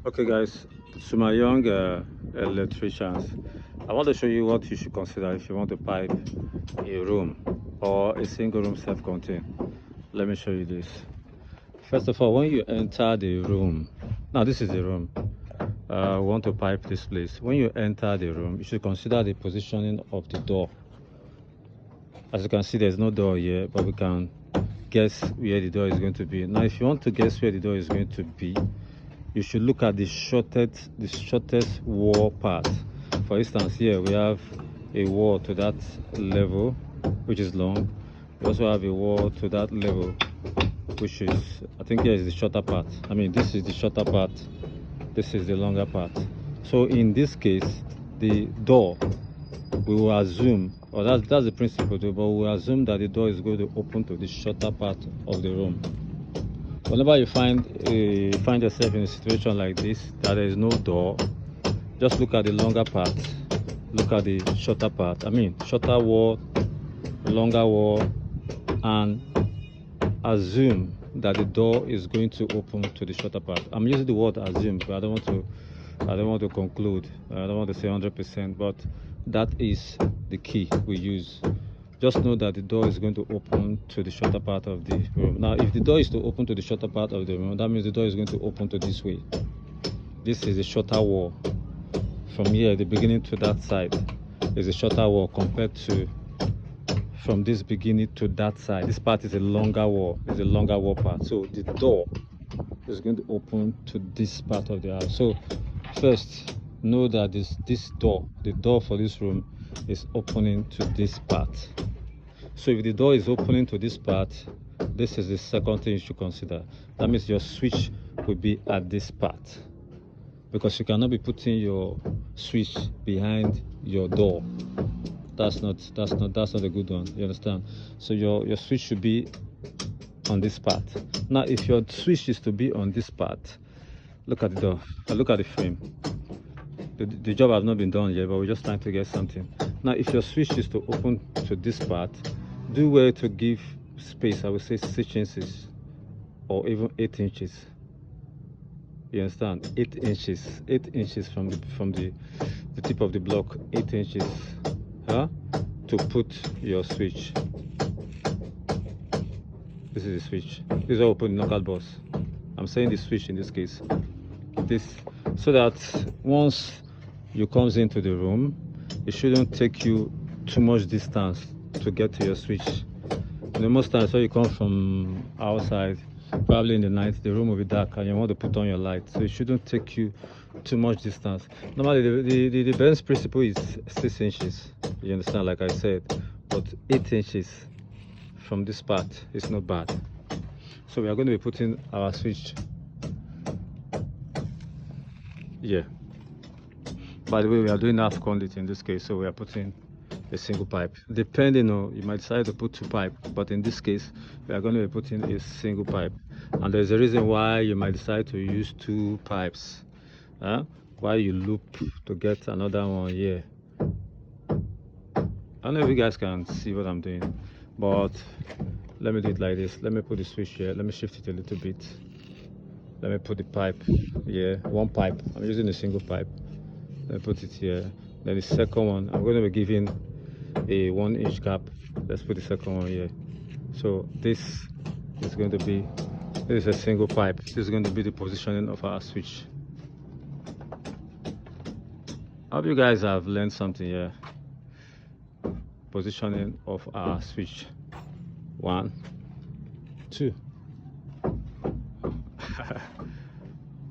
Okay guys, to my young electricians, I want to show you what you should consider if you want to pipe a room or a single room self-contained. Let me show you this. First of all, when you enter the room, now this is the room, want to pipe this place. When you enter the room, you should consider the positioning of the door. As you can see, there's no door here, but we can guess where the door is going to be. Now if you want to guess where the door is going to be, you should look at the shortest wall part. For instance, here we have a wall to that level, which is long. We also have a wall to that level, which is, I think here is the shorter part. I mean, this is the shorter part, this is the longer part. So in this case, the door, we will assume, or that's the principle too, but we will assume that the door is going to open to the shorter part of the room. Whenever you find yourself in a situation like this, that there is no door, just look at the longer part, look at the shorter part. I mean, shorter wall, longer wall, and assume that the door is going to open to the shorter part. I'm using the word assume, but I don't want to conclude. I don't want to say 100%, but that is the key we use. Just know that the door is going to open to the shorter part of the room. Now, if the door is to open to the shorter part of the room, that means the door is going to open to this way. This is a shorter wall. From here, the beginning to that side is a shorter wall compared to from this beginning to that side. This part is a longer wall. It's a longer wall part. So the door is going to open to this part of the house. So first, know that this door, the door for this room, is opening to this part. So if the door is opening to this part, this is the second thing you should consider. That means your switch will be at this part, because you cannot be putting your switch behind your door. That's not a good one. You understand? So your switch should be on this part. Now if your switch is to be on this part, look at the door, look at the frame. The job has not been done yet, but we're just trying to get something. Now if your switch is to open to this part, do well to give space. I would say 6 inches or even 8 inches. You understand? 8 inches, 8 inches from the tip of the block, 8 inches, to put your switch. This is the switch. This is how we put the knockout box. I'm saying the switch in this case. This, so that once you comes into the room, it shouldn't take you too much distance to get to your switch. Most times when you come from outside, probably in the night, the room will be dark and you want to put on your light, so it shouldn't take you too much distance. Normally the best principle is 6 inches, you understand, like I said, but 8 inches from this part is not bad. So we are going to be putting our switch here. By the way, we are doing half conduit in this case, so we are putting a single pipe. Depending on, you might decide to put 2 pipes, but in this case we are going to be putting a single pipe. And there's a reason why you might decide to use 2 pipes, while you loop to get another one here. I don't know if you guys can see what I'm doing, but let me do it like this. Let me put the switch here, let me shift it a little bit, let me put the pipe here, 1 pipe. I'm using a single pipe. Let me put it here. Then the second one, I'm going to be giving a 1-inch gap. Let's put the second one here. So this is going to be, this is a single pipe. This is going to be the positioning of our switch. I hope you guys have learned something here. Positioning of our switch. 1, 2.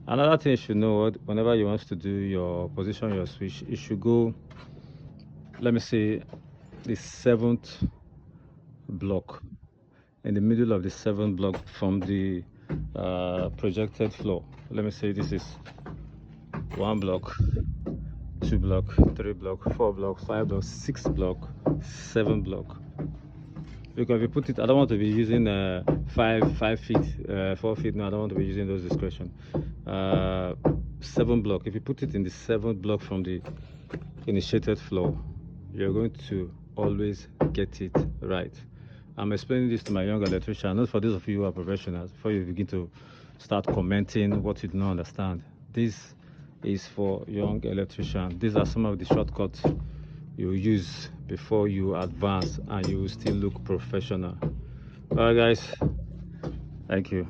Another thing you should know, whenever you want to do your position your switch, you should go, let me say, the 7th block, in the middle of the 7th block from the projected floor. Let me say this is 1 block, 2 block, 3 block, 4 block, 5 block, 6 block, 7 block. Because if you put it, I don't want to be using 5 feet, 4 feet. No, I don't want to be using those discretion. 7 block. If you put it in the 7th block from the initiated floor, you're going to always get it right. I'm explaining this to my young electrician, not for those of you who are professionals, before you begin to start commenting what you do not understand. This is for young electricians. These are some of the shortcuts you use before you advance and you will still look professional. All right guys, thank you.